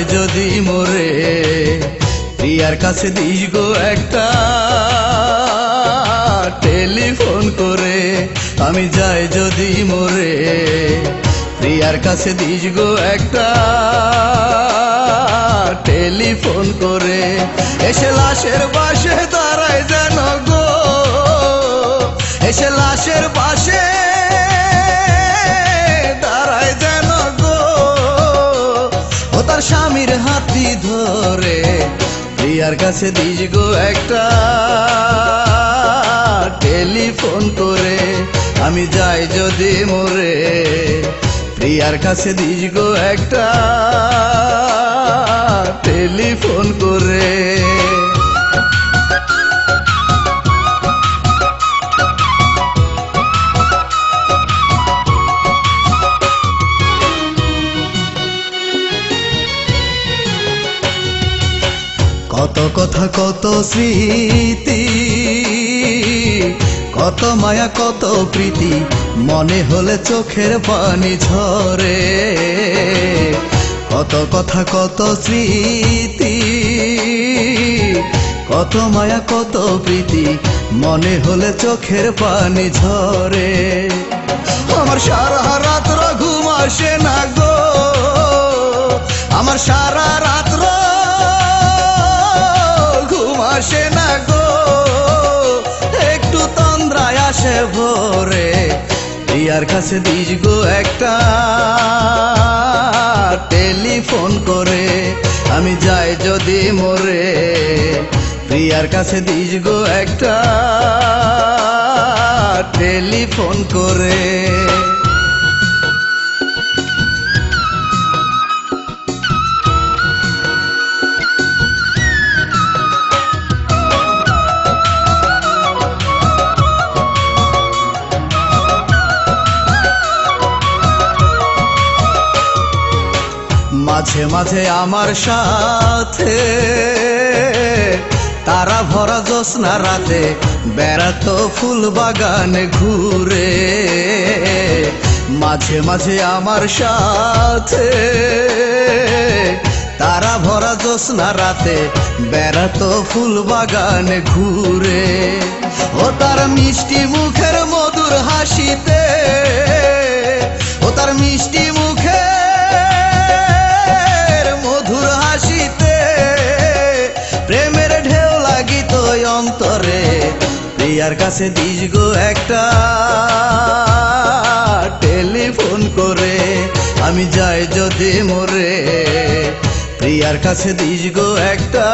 যায় যদি মরে প্রিয়ার কাছে দিস গো একটা টেলিফোন করে। আমি যাই যদি মরে প্রিয়ার কাছে দিস গো একটা টেলিফোন করে। এসে লাশের পাশে দাঁড়ায় যেন গো, এসে লাশের পাশে দাঁড়ায় যেন গো, ও তার স্বামীর হাতটি ধরে প্রিয়ার কাছে দিস গো একটা টেলিফোন করে। আমি যাই যদি মরে প্রিয়ার কাছে দিস গো একটা টেলিফোন করে। কত কথা কত স্মৃতি, কত মায়া কত প্রীতি, মনে হলে চোখের পানি ঝরে। কত কথা কত স্মৃতি, কত মায়া কত প্রীতি, মনে হলে চোখের পানি ঝরে। আমার সারা রাত্র ঘুম আসে না গো, আমার সারা রাত্র ঘুম আসে না গো, একটু তন্দ্রায় আসে ভোরে প্রিয়ার কাছে দিস গো একটা টেলিফোন করে। আমি যাই যদি মরে প্রিয়ার কাছে দিস গো একটা টেলিফোন করে। মাঝে মাঝে আমার সাথে তারা ভরা জ্যোৎস্না রাতে বেড়াতো ফুল বাগানে ঘুরে। মাঝে মাঝে আমার সাথে তারা ভরা জ্যোৎস্না রাতে বেড়াতো ফুল বাগানে ঘুরে। ও তার মিষ্টি মুখের মধুর হাসিতে, ও তার মিষ্টি মুখে মধুর হাসিতে প্রেমের ঢেউ লাগিত অন্তরে। প্রিয়ার কাছে দিস গো একটা টেলিফোন করে। আমি যাই যদি মরে প্রিয়ার কাছে দিস গো একটা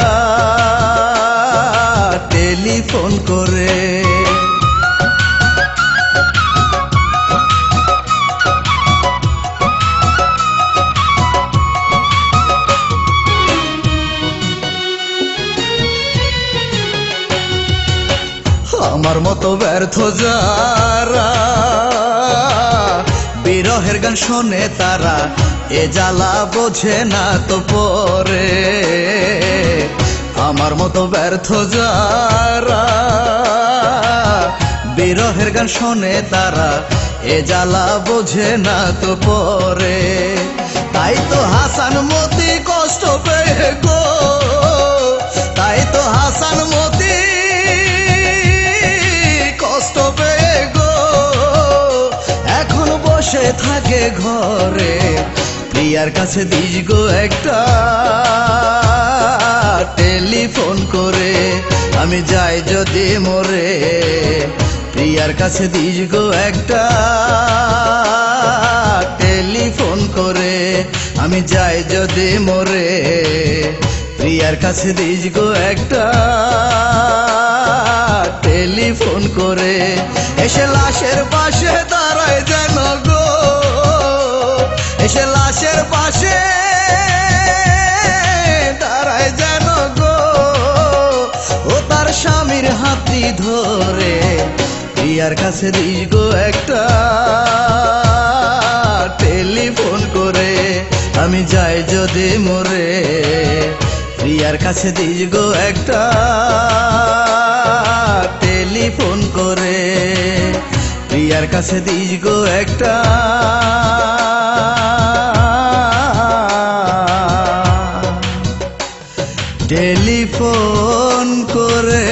টেলিফোন করে। আমার মতো ব্যর্থ যারা বিরহের গান শোনে তারা এ জ্বালা বোঝে না তো পরে। আমার মতো ব্যর্থ যারা বিরহের গান শোনে তারা এ জ্বালা বোঝে না তো পরে। তাই তো হাসান মতি কষ্ট পেয়ে গো, তাই তো হাসান মতি কষ্ট পেয়ে গো এখন বসে থাকে ঘরে। প্রিয়ার কাছে দিস গো একটা টেলিফোন করে। আমি যাই যদি মরে প্রিয়ার কাছে দিস গো একটা টেলিফোন করে। আমি যাই যদি মরে প্রিয়ার কাছে দিস গো একটা টেলিফোন করে। এসে লাশের পাশে দাঁড়ায় যেন গো, এসে লাশের পাশে দাঁড়ায় যেন গো, ও তার স্বামীর হাতটি ধরে প্রিয়ার কাছে দিস গো একটা টেলিফোন করে। আমি যাই যদি মরে প্রিয়ার কাছে দিস গো একটা টেলিফোন করে। প্রিয়ার কাছে দিস গো একটা টেলিফোন করে